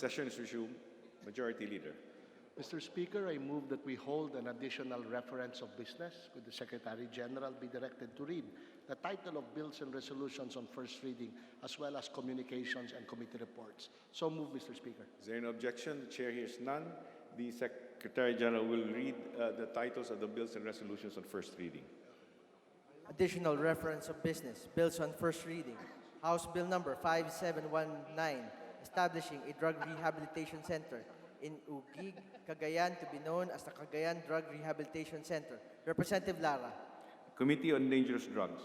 Session is resumed. Majority Leader. Mr. Speaker, I move that we hold an additional reference of business. Could the Secretary General be directed to read the title of bills and resolutions on first reading, as well as communications and committee reports? So move, Mr. Speaker. Is there any objection? The Chair hears none. The Secretary General will read the titles of the bills and resolutions on first reading. Additional reference of business. Bills on first reading. House Bill number 5719, establishing a drug rehabilitation center in Ugig, Cagayan, to be known as the Cagayan Drug Rehabilitation Center. Representative Lara. Committee on Dangerous Drugs.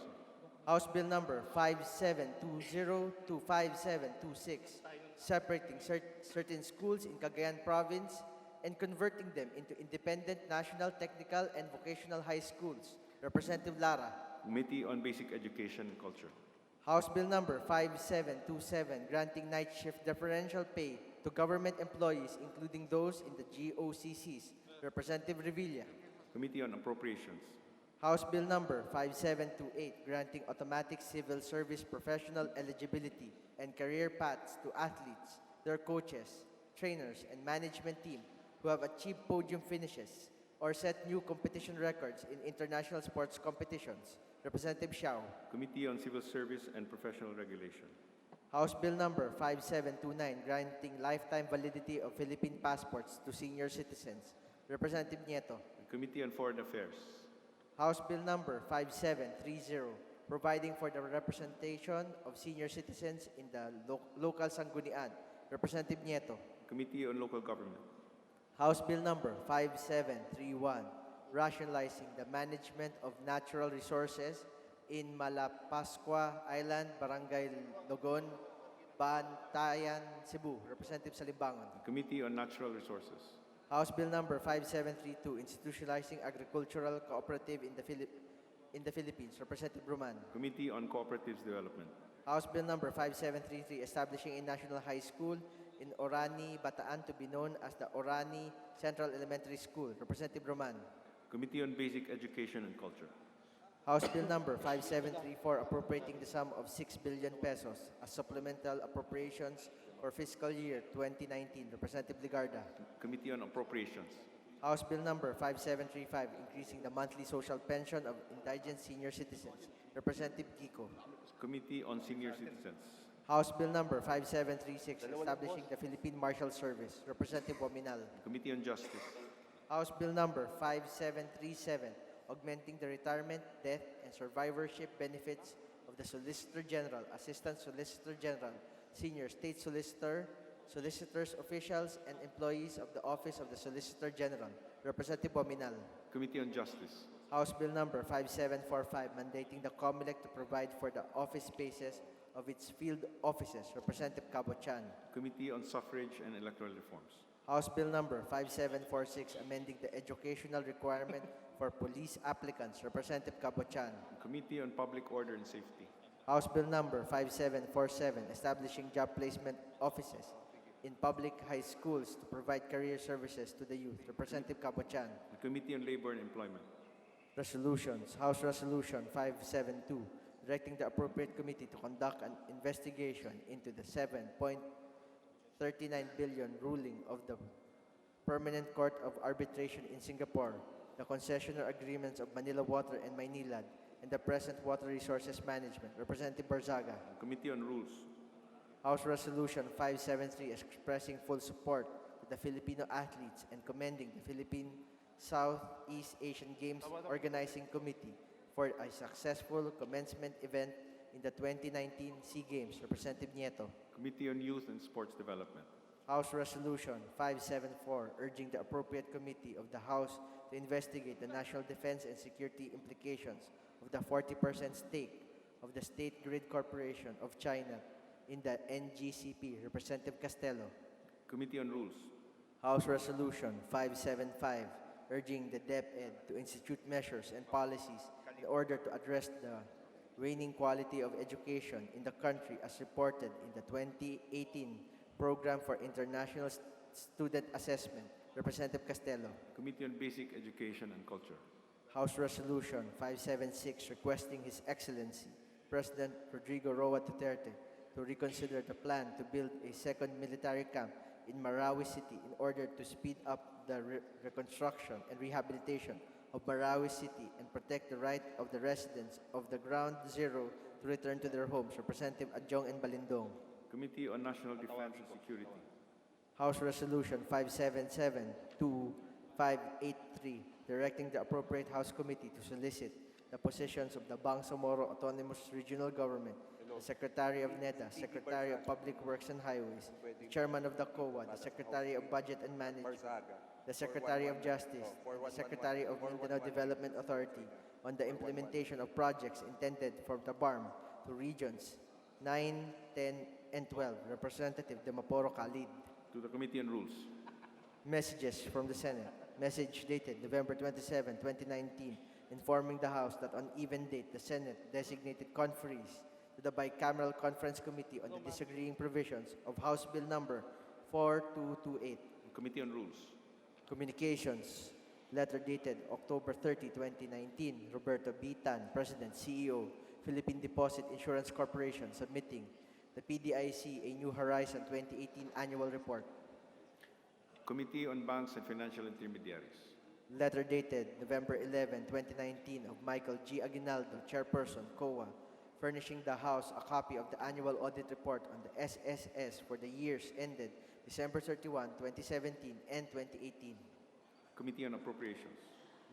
House Bill number 5720 to 5726, separating certain schools in Cagayan Province and converting them into independent national technical and vocational high schools. Representative Lara. Committee on Basic Education and Culture. House Bill number 5727, granting night shift differential pay to government employees, including those in the GOCCs. Representative Revilla. Committee on Appropriations. House Bill number 5728, granting automatic civil service professional eligibility and career paths to athletes, their coaches, trainers, and management team who have achieved podium finishes or set new competition records in international sports competitions. Representative Xiao. Committee on Civil Service and Professional Regulation. House Bill number 5729, granting lifetime validity of Philippine passports to senior citizens. Representative Nieto. Committee on Foreign Affairs. House Bill number 5730, providing for the representation of senior citizens in the local sanggunian. Representative Nieto. Committee on Local Government. House Bill number 5731, rationalizing the management of natural resources in Malapascua Island, Barangay Logon, Bantayan, Cebu. Representative Salimbangon. Committee on Natural Resources. House Bill number 5732, institutionalizing agricultural cooperative in the Philippines. Representative Roman. Committee on Cooperatives Development. House Bill number 5733, establishing a national high school in Orani, Bataan, to be known as the Orani Central Elementary School. Representative Roman. Committee on Basic Education and Culture. House Bill number 5734, appropriating the sum of 6 billion pesos as supplemental appropriations for fiscal year 2019. Representative Ligarda. Committee on Appropriations. House Bill number 5735, increasing the monthly social pension of indigent senior citizens. Representative Kiko. Committee on Senior Citizens. House Bill number 5736, establishing the Philippine Marshal Service. Representative Waminal. Committee on Justice. House Bill number 5737, augmenting the retirement, death, and survivorship benefits of the Solicitor General, Assistant Solicitor General, Senior State Solicitor, solicitors, officials, and employees of the Office of the Solicitor General. Representative Waminal. Committee on Justice. House Bill number 5745, mandating the COMELEC to provide for the office spaces of its field offices. Representative Cabo Chan. Committee on Suffrage and Electoral Reforms. House Bill number 5746, amending the educational requirement for police applicants. Representative Cabo Chan. Committee on Public Order and Safety. House Bill number 5747, establishing job placement offices in public high schools to provide career services to the youth. Representative Cabo Chan. The Committee on Labor and Employment. Resolutions. House Resolution 572, directing the appropriate committee to conduct an investigation into the 7.39 billion ruling of the Permanent Court of Arbitration in Singapore, the concessionaire agreements of Manila Water and Maynilad, and the present water resources management. Representative Barzaga. Committee on Rules. House Resolution 573, expressing full support to the Filipino athletes and commending the Philippine Southeast Asian Games Organizing Committee for a successful commencement event in the 2019 SEA Games. Representative Nieto. Committee on Youth and Sports Development. House Resolution 574, urging the appropriate committee of the House to investigate the national defense and security implications of the 40% stake of the State Grid Corporation of China in the NGCP. Representative Castelo. Committee on Rules. House Resolution 575, urging the DepEd to institute measures and policies in order to address the waning quality of education in the country as reported in the 2018 Program for International Student Assessment. Representative Castelo. Committee on Basic Education and Culture. House Resolution 576, requesting His Excellency President Rodrigo Roa Duterte to reconsider the plan to build a second military camp in Marawi City in order to speed up the reconstruction and rehabilitation of Marawi City and protect the right of the residents of the Ground Zero to return to their homes. Representative Adjong and Balindong. Committee on National Defense and Security. House Resolution 577 to 583, directing the appropriate House Committee to solicit the positions of the Bangsamoro Autonomous Regional Government, the Secretary of NEDA, Secretary of Public Works and Highways, the Chairman of the COA, the Secretary of Budget and Management, the Secretary of Justice, the Secretary of Mindanao Development Authority on the implementation of projects intended for the BARM to regions 9, 10, and 12. Representative Demaporo Khalid. To the Committee on Rules. Messages from the Senate. Message dated November 27, 2019, informing the House that on even date, the Senate designated conferees to the Bicameral Conference Committee on the disagreeing provisions of House Bill number 4228. Committee on Rules. Communications. Letter dated October 30, 2019. Roberto B. Tan, President, CEO, Philippine Deposit Insurance Corporation, submitting the PDIC A New Horizon 2018 Annual Report. Committee on Banks and Financial Intermediaries. Letter dated November 11, 2019 of Michael G. Aguinaldo, Chairperson, COA, furnishing the House a copy of the Annual Audit Report on the SSS for the years ended December 31, 2017 and 2018. Committee on Appropriations.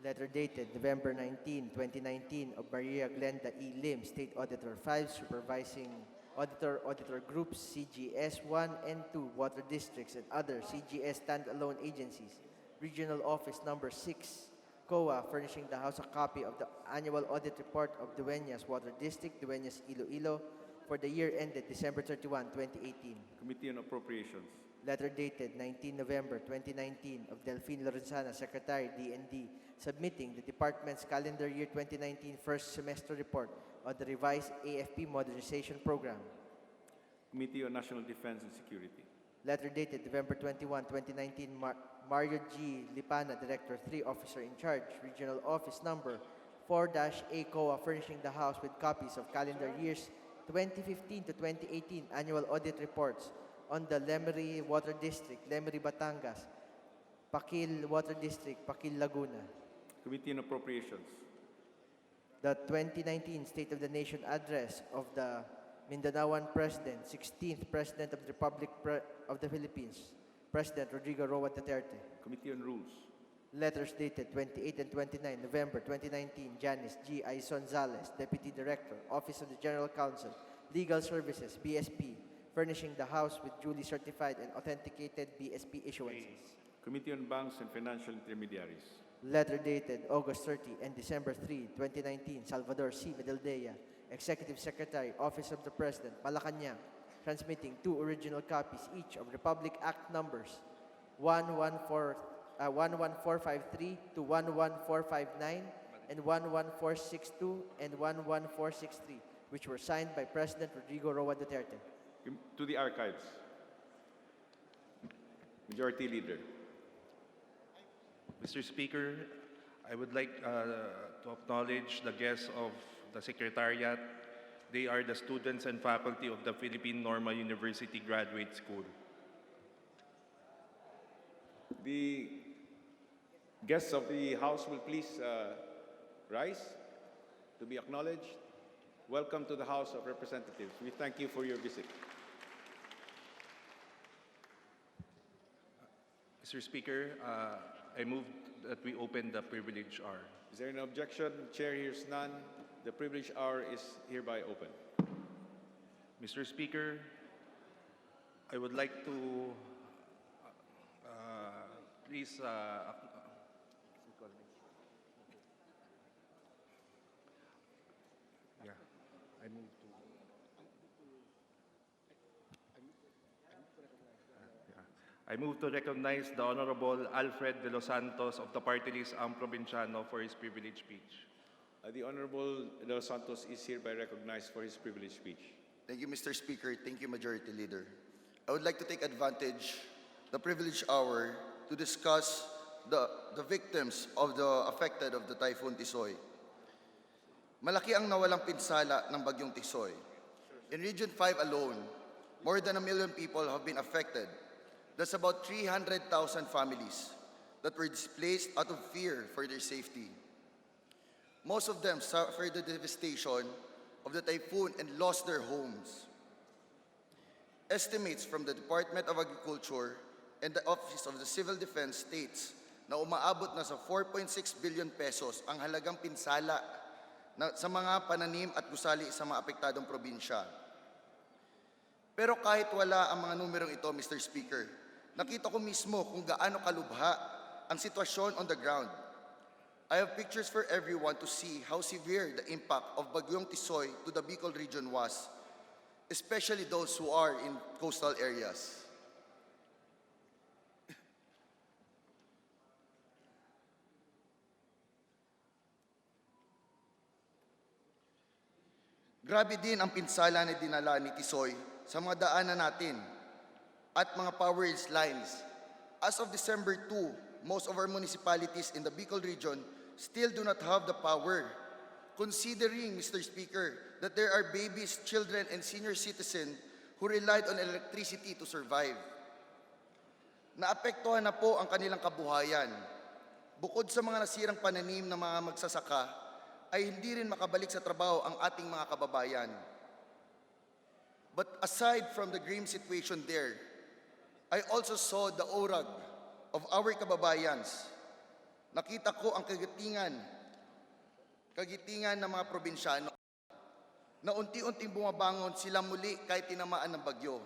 Letter dated November 19, 2019 of Maria Glenda E. Lim, State Auditor 5, Supervising Auditor Groups, CGS 1 and 2, Water Districts and other CGS standalone agencies, Regional Office Number 6, COA, furnishing the House a copy of the Annual Audit Report of Dueñas Water District, Dueñas Iloilo, for the year ended December 31, 2018. Committee on Appropriations. Letter dated 19 November 2019 of Delphine Lorenzana, Secretary, DND, submitting the Department's calendar year 2019 first semester report on the revised AFP modernization program. Committee on National Defense and Security. Letter dated November 21, 2019, Mario G. Lipana, Director 3, Officer in Charge, Regional Office Number 4-A, COA, furnishing the House with copies of calendar years 2015 to 2018 annual audit reports on the Lemery Water District, Lemery, Batangas, Pakil Water District, Pakil, Laguna. Committee on Appropriations. The 2019 State of the Nation Address of the Mindanaoan President, 16th President of the Republic of the Philippines, President Rodrigo Roa Duterte. Committee on Rules. Letters dated 28 and 29 November 2019, Janice G. Aison Zales, Deputy Director, Office of the General Counsel, Legal Services, BSP, furnishing the House with duly certified and authenticated BSP issuances. Committee on Banks and Financial Intermediaries. Letter dated August 30 and December 3, 2019, Salvador C. Medaldea, Executive Secretary, Office of the President, Malacanang, transmitting 2 original copies each of Republic Act numbers 11453 to 11459 and 11462 and 11463, which were signed by President Rodrigo Roa Duterte. To the Archives. Majority Leader. Mr. Speaker, I would like to acknowledge the guests of the Secretariat. They are the students and faculty of the Philippine Normal University Graduate School. The guests of the House will please rise to be acknowledged. Welcome to the House of Representatives. We thank you for your visit. Mr. Speaker, I move that we open the privilege hour. Is there an objection? Chair hears none. The privilege hour is hereby open. Mr. Speaker, I would like to please I move to recognize the Honorable Alfred de los Santos of the party list Ang Provinciano for his privileged speech. The Honorable De Los Santos is hereby recognized for his privileged speech. Thank you, Mr. Speaker. Thank you, Majority Leader. I would like to take advantage the privilege hour to discuss the victims of the affected of the Typhoon Tisoy. Malaki ang nawalang pinsala ng bagyong Tisoy. In Region 5 alone, more than 1 million people have been affected. That's about 300,000 families that were displaced out of fear for their safety. Most of them suffered the devastation of the typhoon and lost their homes. Estimates from the Department of Agriculture and the Office of the Civil Defense states na umaabot na sa 4.6 billion pesos ang halagang pinsala sa mga pananim at gusali sa mga apektadong probinsya. Pero kahit wala ang mga numerong ito, Mr. Speaker, nakita ko mismo kung gaano kalubha ang sitwasyon on the ground. I have pictures for everyone to see how severe the impact of Bagyong Tisoy to the Bicol region was, especially those who are in coastal areas. Grabe din ang pinsala na dinala ni Tisoy sa mga daanan natin at mga power lines. As of December 2, most of our municipalities in the Bicol region still do not have the power. Considering, Mr. Speaker, that there are babies, children, and senior citizens who relied on electricity to survive. Naapektuhan na po ang kanilang kabuhayan. Bukod sa mga nasirang pananim ng mga magsasaka, ay hindi rin makabalik sa trabaho ang ating mga kababayan. But aside from the grim situation there, I also saw the orag of our kababayans. Nakita ko ang kagitingan ng mga probinsyano na unti-unting bumabangon sila muli kahit tinamaan ng bagyo.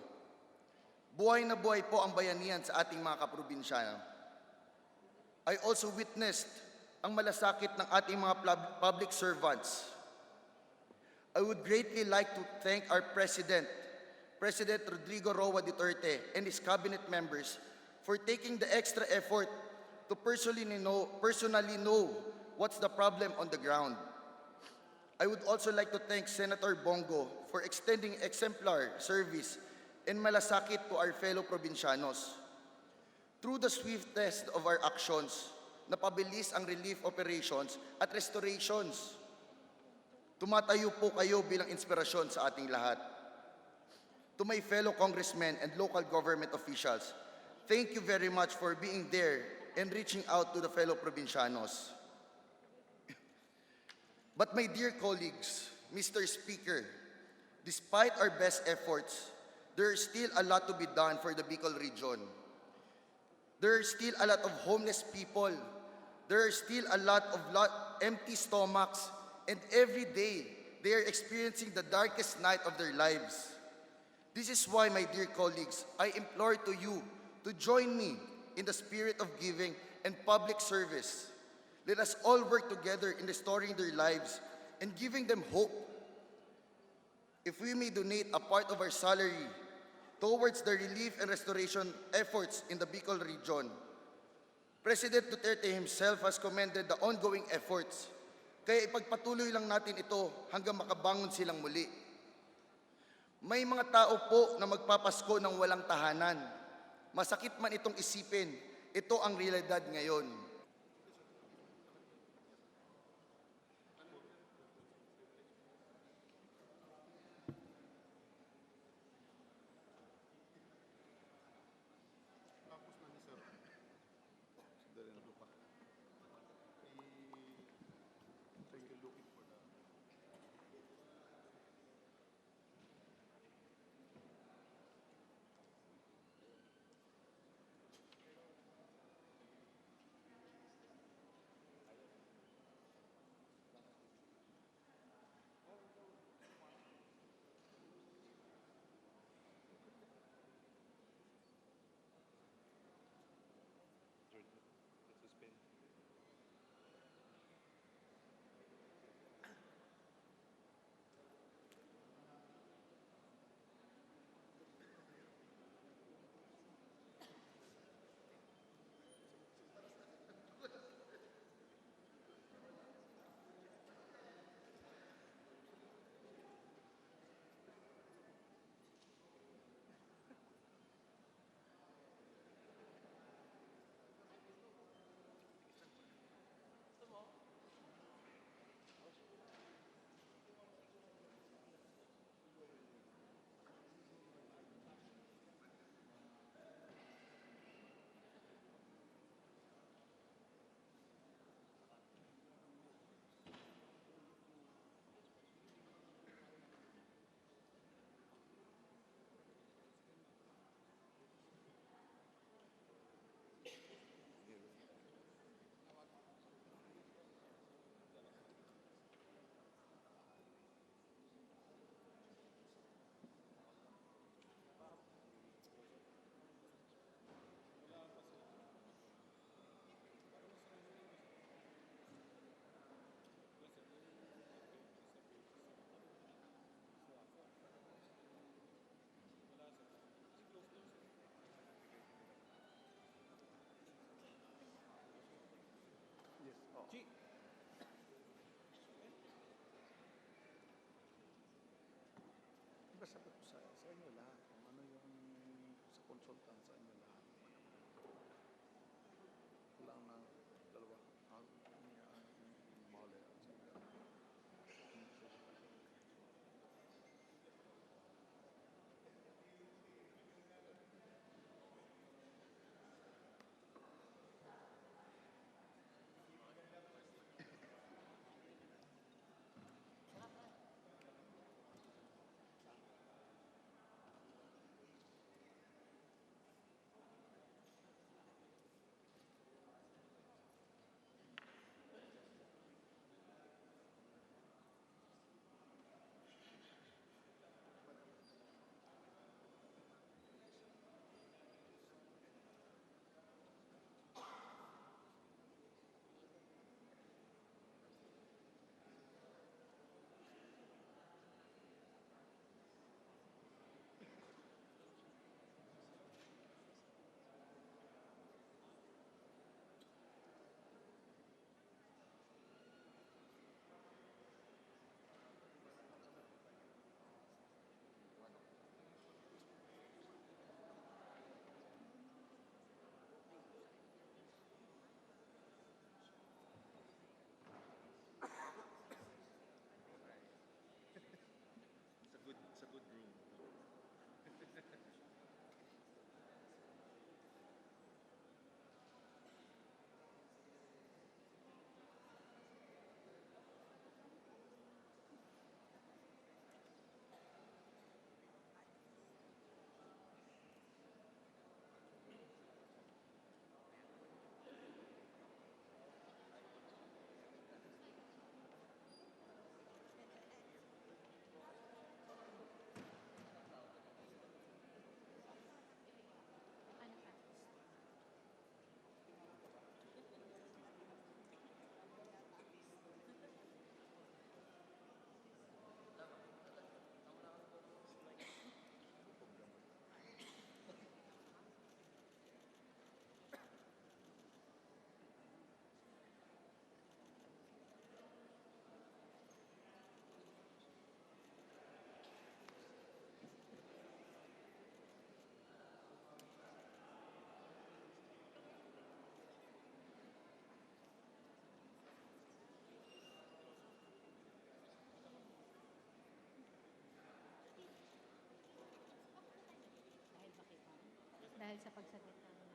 Buhay na buhay po ang bayanihan sa ating mga kaprobinsyano. I also witnessed ang malasakit ng ating mga public servants. I would greatly like to thank our President Rodrigo Roa Duterte, and his cabinet members for taking the extra effort to personally know what's the problem on the ground. I would also like to thank Senator Bongo for extending exemplar service and malasakit to our fellow provincianos. Through the swift test of our actions, napabilis ang relief operations at restorations. Tumatayo po kayo bilang inspirasyon sa ating lahat. To my fellow congressmen and local government officials, thank you very much for being there and reaching out to the fellow provincianos. But my dear colleagues, Mr. Speaker, despite our best efforts, there is still a lot to be done for the Bicol region. There are still a lot of homeless people. There are still a lot of empty stomachs, and every day they are experiencing the darkest night of their lives. This is why, my dear colleagues, I implore to you to join me in the spirit of giving and public service. Let us all work together in restoring their lives and giving them hope. If we may donate a part of our salary towards the relief and restoration efforts in the Bicol region, President Duterte himself has commended the ongoing efforts. Kaya ipagpatuloy lang natin ito hanggang makabangon silang muli. May mga tao po na magpapasko ng walang tahanan. Masakit man itong isipin, ito ang realidad ngayon. consultant sa inyo lahat. Kulang na dalawa. Mahuli. It's a good room. Dahil sa pagsagot namin.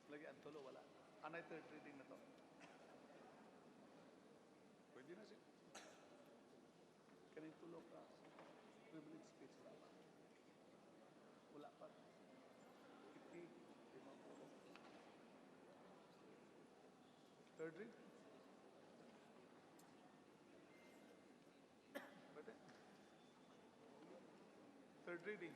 Lagi ang tulo, wala. Anay third reading na to. Pwede na siya. Kanin tulo ka. Privilege speech wala pa. Wala pa. 50. Third read. Pwede. Third reading.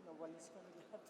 Nawalis kami lahat.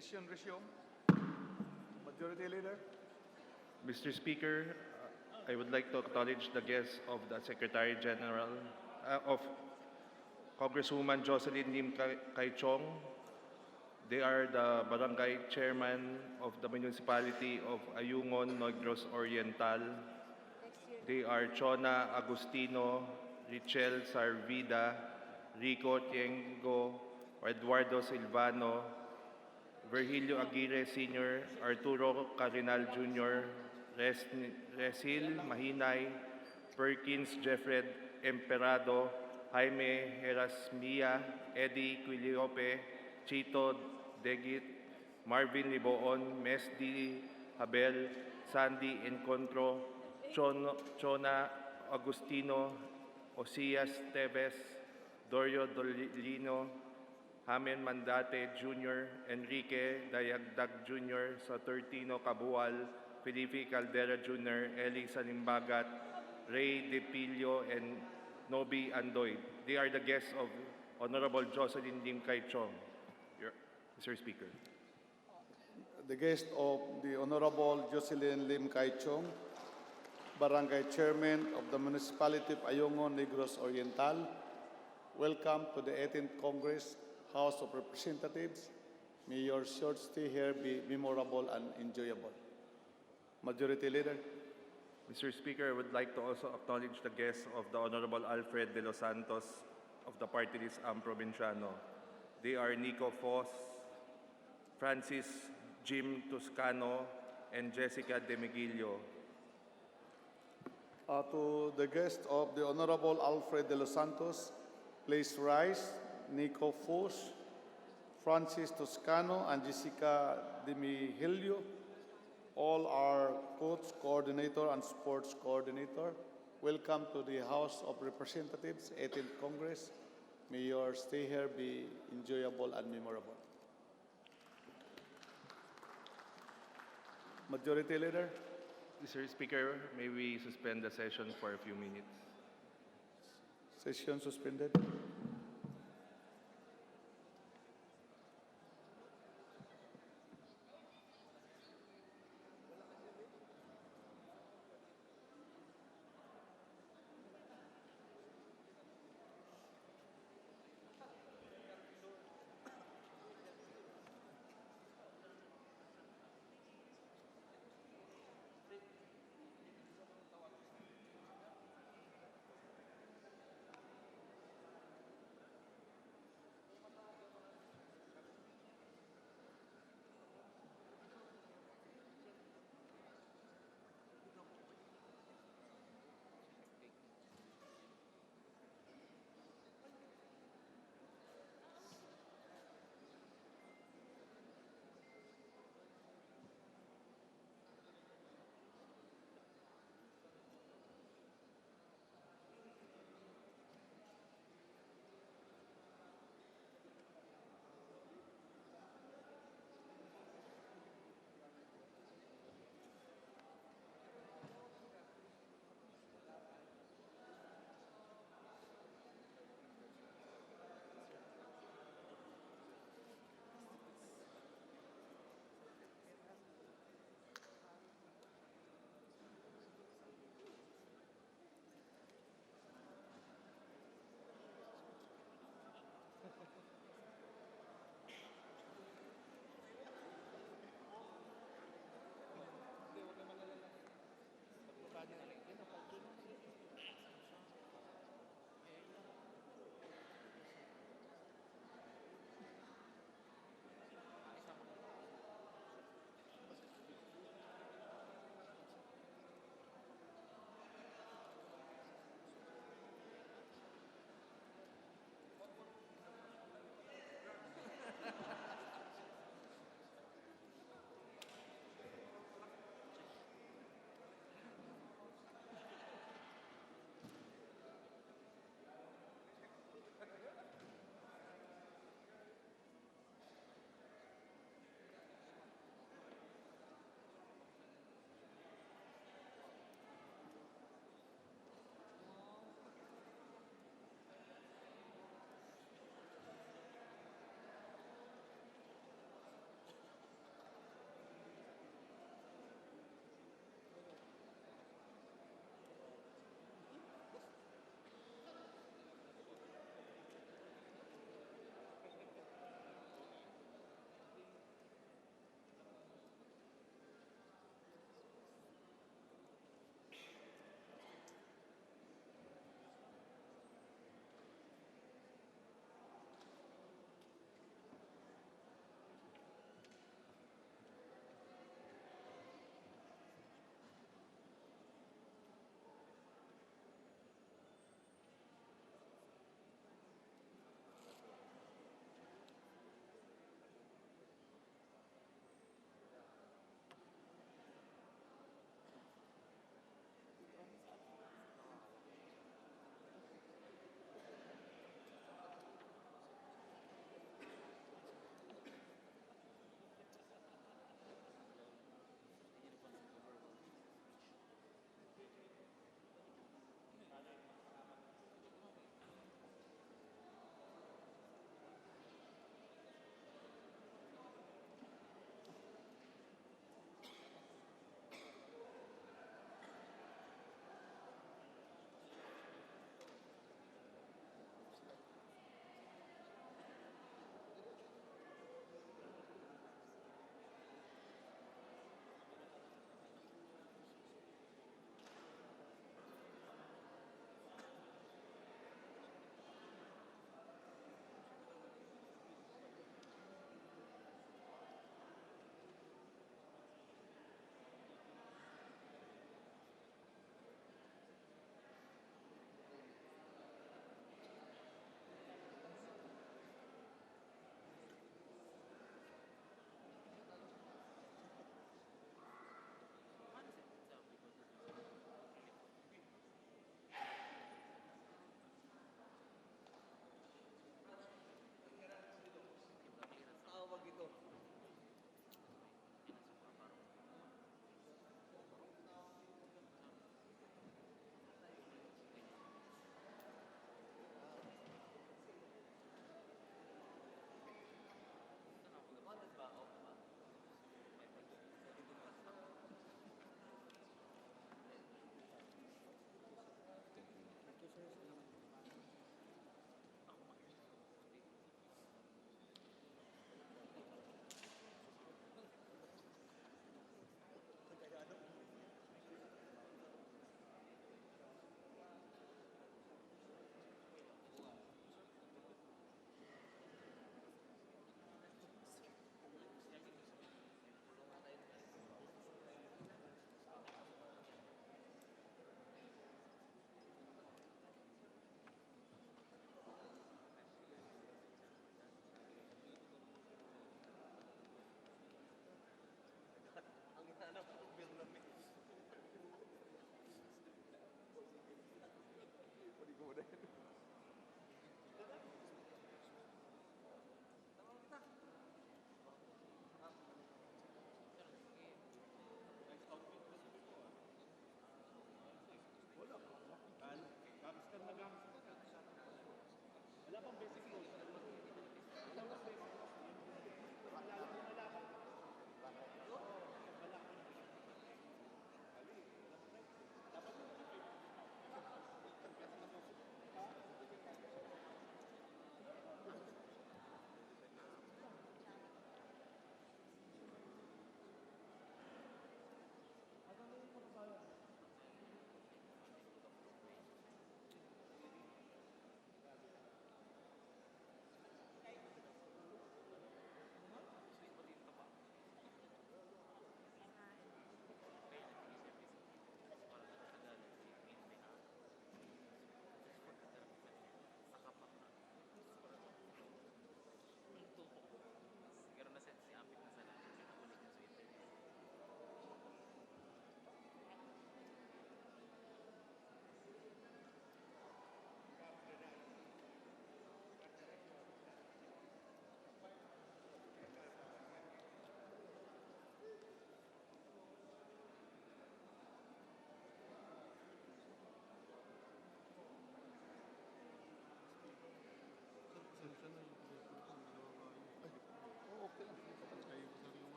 Session resume. Majority Leader. Mr. Speaker, I would like to acknowledge the guests of the Secretary General of Congresswoman Jocelyn Lim Kaichong. They are the Barangay Chairman of the Municipality of Ayungon, Negros Oriental. They are Chona Agustino, Richel Sarvida, Rico Tiengo, Eduardo Silvano, Virgilio Aguirre Sr., Arturo Carinal Jr., Resil Mahinay, Perkins Jeffred Emperado, Jaime Herasmia, Eddie Quiliope, Chito Degit, Marvin Liboon, Mesdi Habel, Sandy Encontro, Chona Agustino, Osias Teves, Dorio Dolino, Hamen Mandate Jr., Enrique Dayagdag Jr., Saturtino Cabual, Felipe Caldera Jr., Eli Salimbagat, Ray DePilio, and Nobi Andoy. They are the guests of Honorable Jocelyn Lim Kai Chong. Mr. Speaker. The guest of the Honorable Jocelyn Lim Kai Chong, Barangay Chairman of the Municipality of Ayungon, Negros Oriental. Welcome to the 18th Congress House of Representatives. May your short stay here be memorable and enjoyable. Majority Leader. Mr. Speaker, I would like to also acknowledge the guests of the Honorable Alfred de los Santos of the party list Provinciano. They are Nico Foss, Francis Jim Toscano, and Jessica De Miguelio. To the guest of the Honorable Alfred de los Santos, please rise. Nico Foss, Francis Toscano, and Jessica De Miguelio. All are coach coordinator and sports coordinator. Welcome to the House of Representatives, 18th Congress. May your stay here be enjoyable and memorable. Majority Leader. Mr. Speaker, may we suspend the session for a few minutes? Session suspended.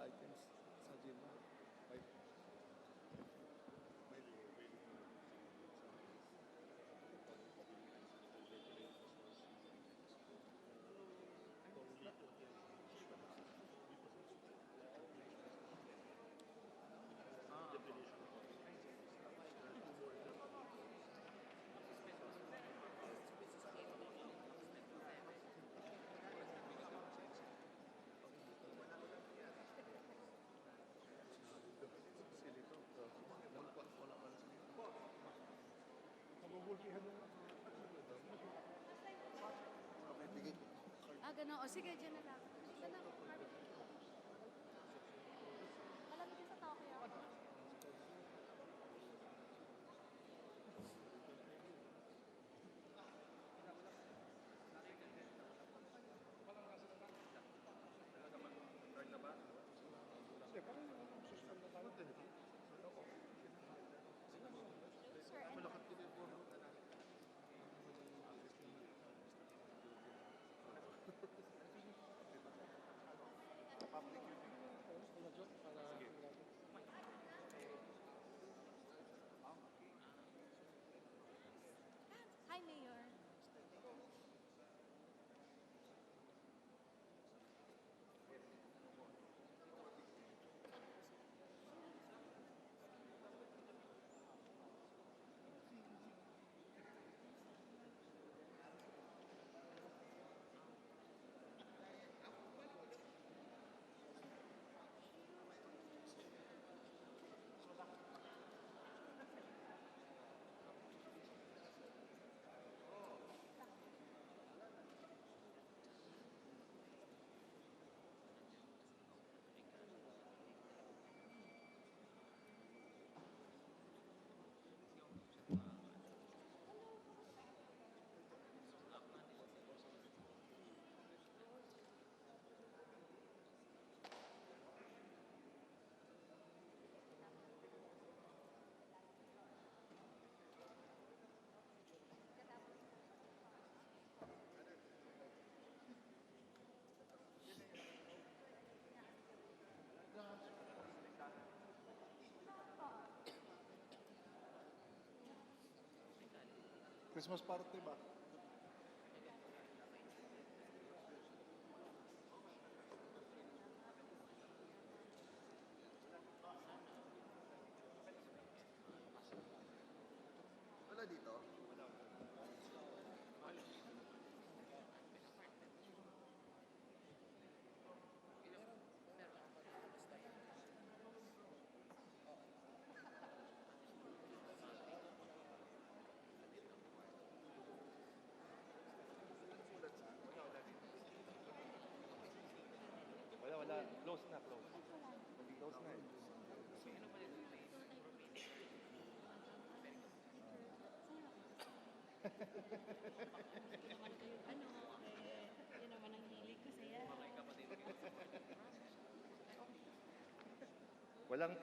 items sa agenda. Right. Ah, gano'n. O sige, dyan na lang. Dyan na. Malamig din sa Tokyo. Sir, and hi, Mayor. Christmas party ba? Wala dito? Wala. Close na, close. Close na eh. Ano, yun naman ang hilig ko sa'yo. Walang,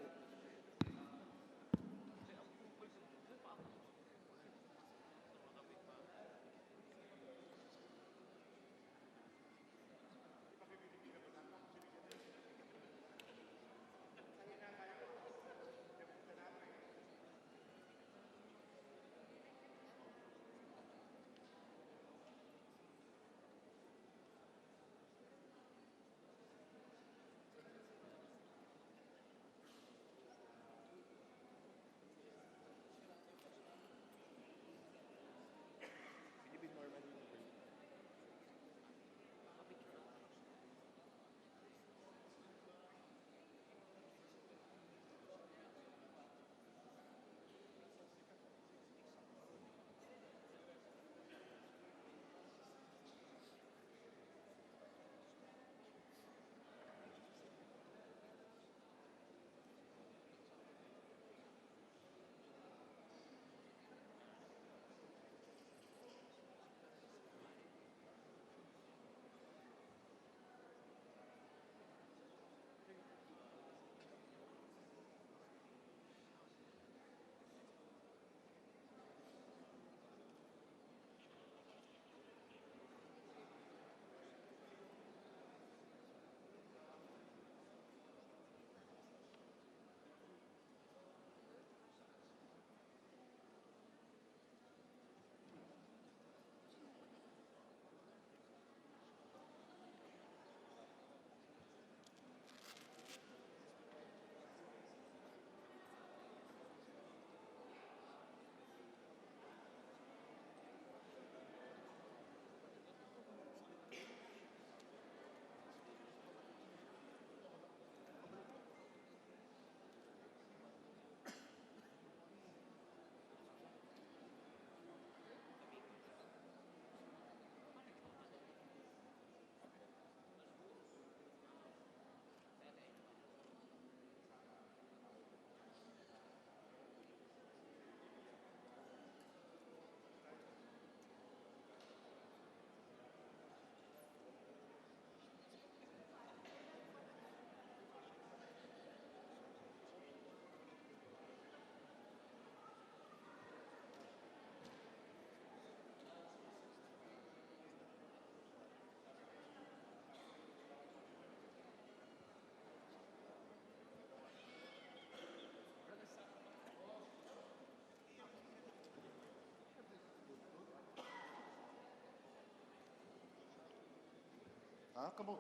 Come on.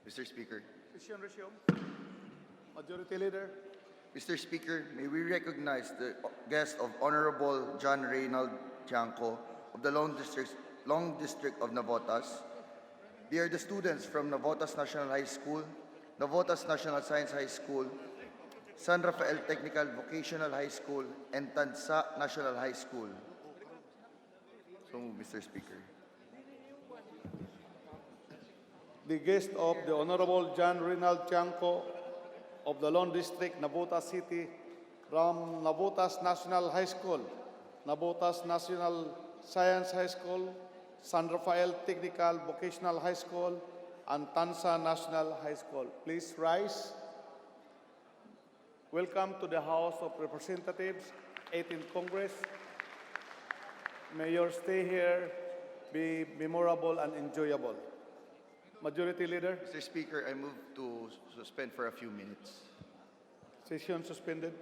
Mr. Speaker. Session resume. Majority Leader. Mr. Speaker, may we recognize the guest of Honorable John Reynald Tiangco of the Long District of Navotas. They are the students from Navotas National High School, Navotas National Science High School, San Rafael Technical Vocational High School, and Tansa National High School. So, Mr. Speaker. The guest of the Honorable John Reynald Tiangco of the Lone District, Navotas City, from Navotas National High School, Navotas National Science High School, San Rafael Technical Vocational High School, and Tansa National High School. Please rise. Welcome to the House of Representatives, 18th Congress. May your stay here be memorable and enjoyable. Majority Leader, Mr. Speaker, I move to suspend for a few minutes. session suspended.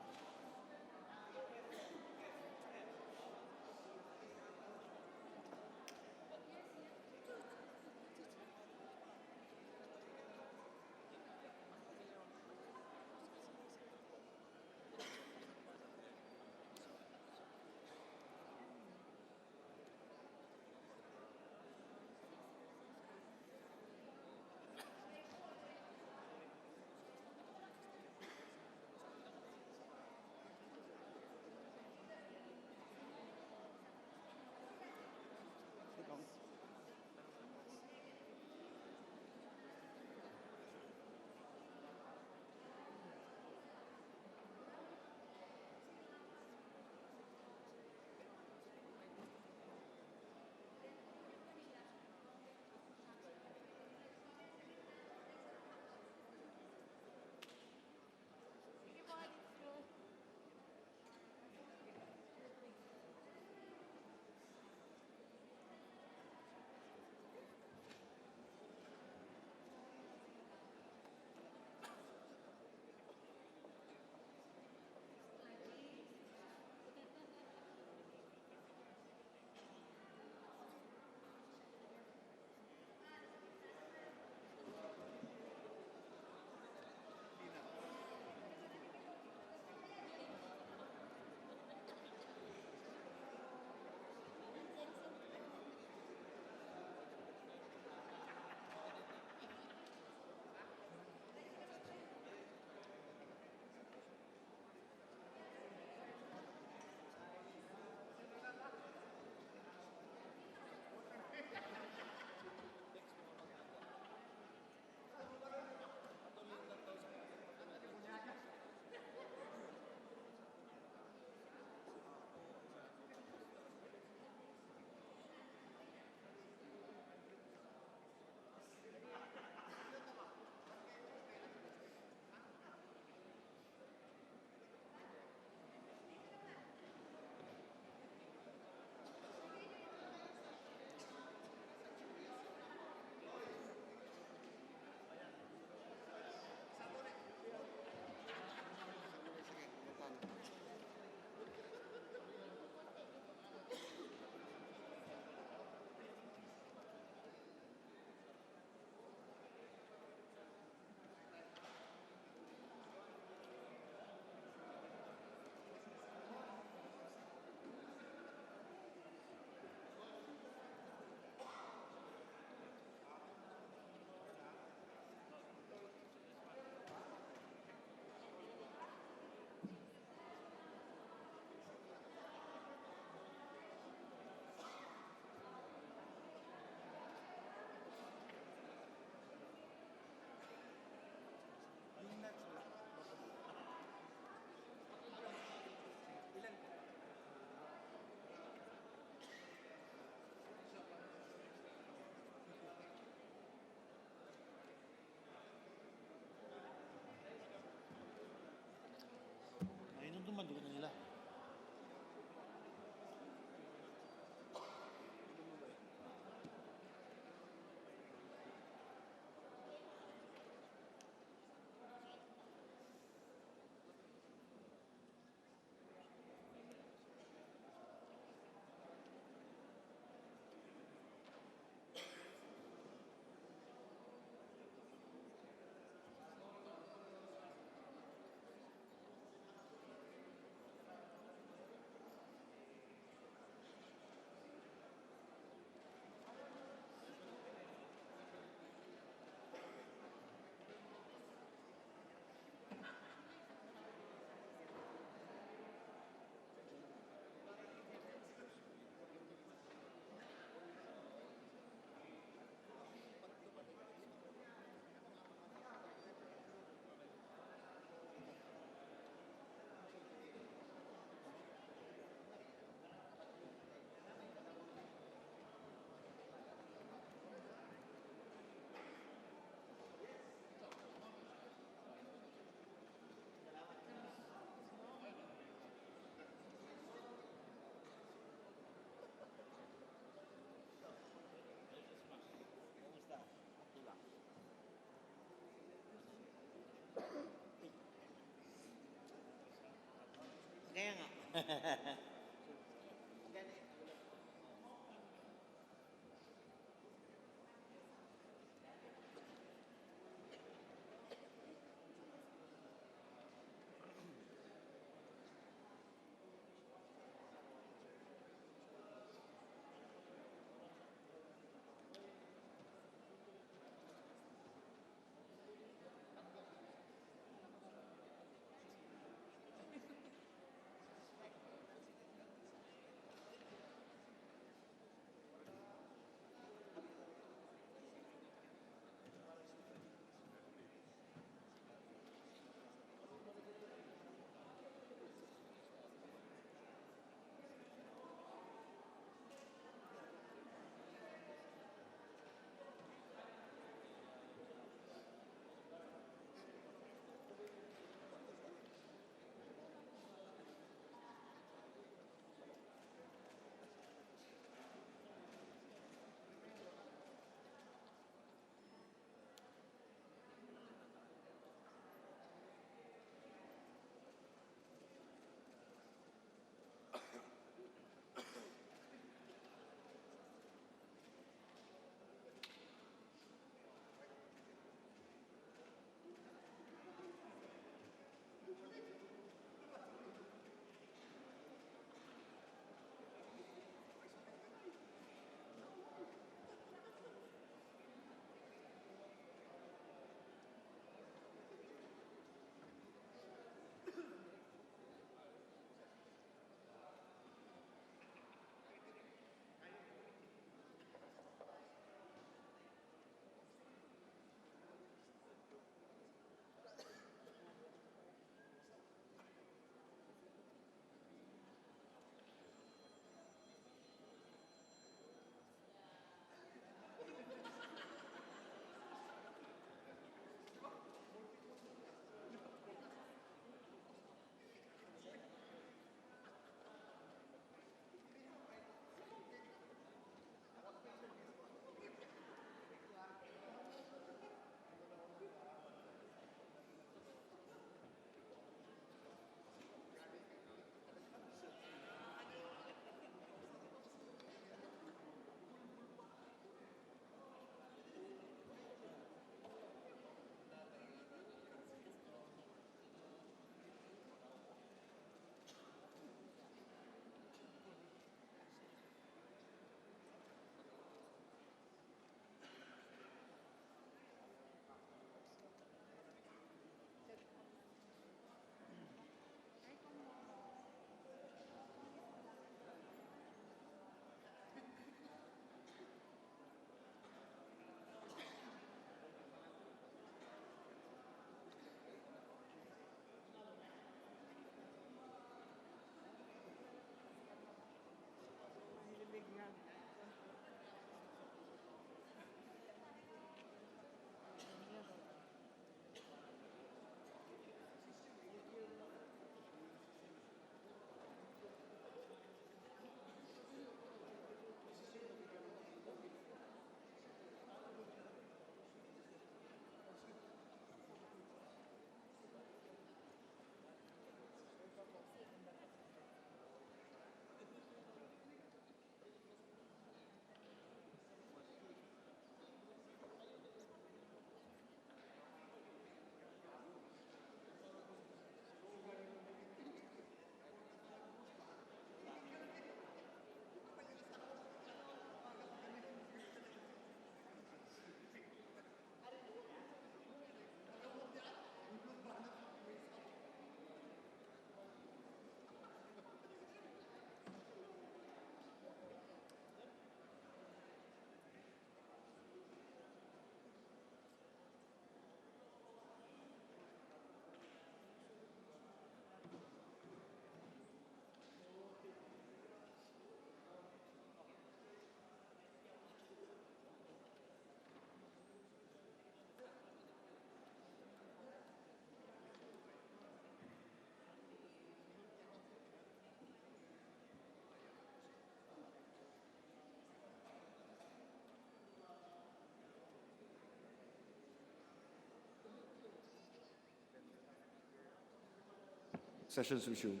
Sessions resumed.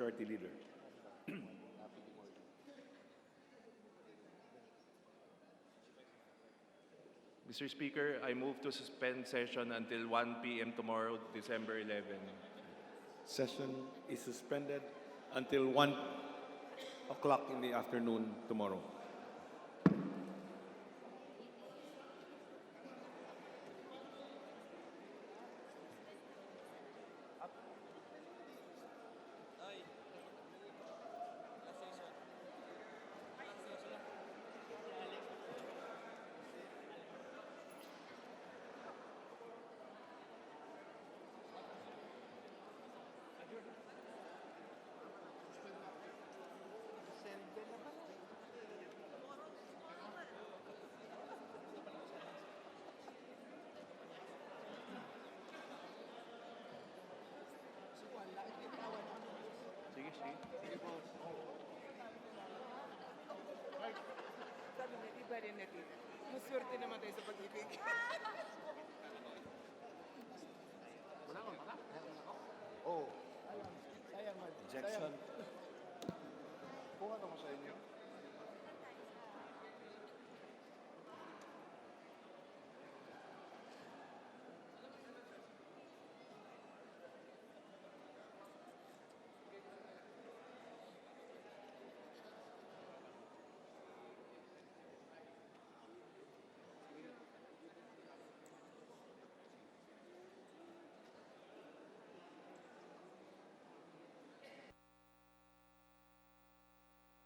Majority Leader. Mr. Speaker, I move to suspend session until 1 p.m. tomorrow, December 11. Session is suspended until 1 o'clock in the afternoon tomorrow. Sige, sige. Sabi niya, iba rin na tita. Maswerte naman tayo sa pag-ibig. Wala ko, wala. Oh. Sayang, sayang. Objection.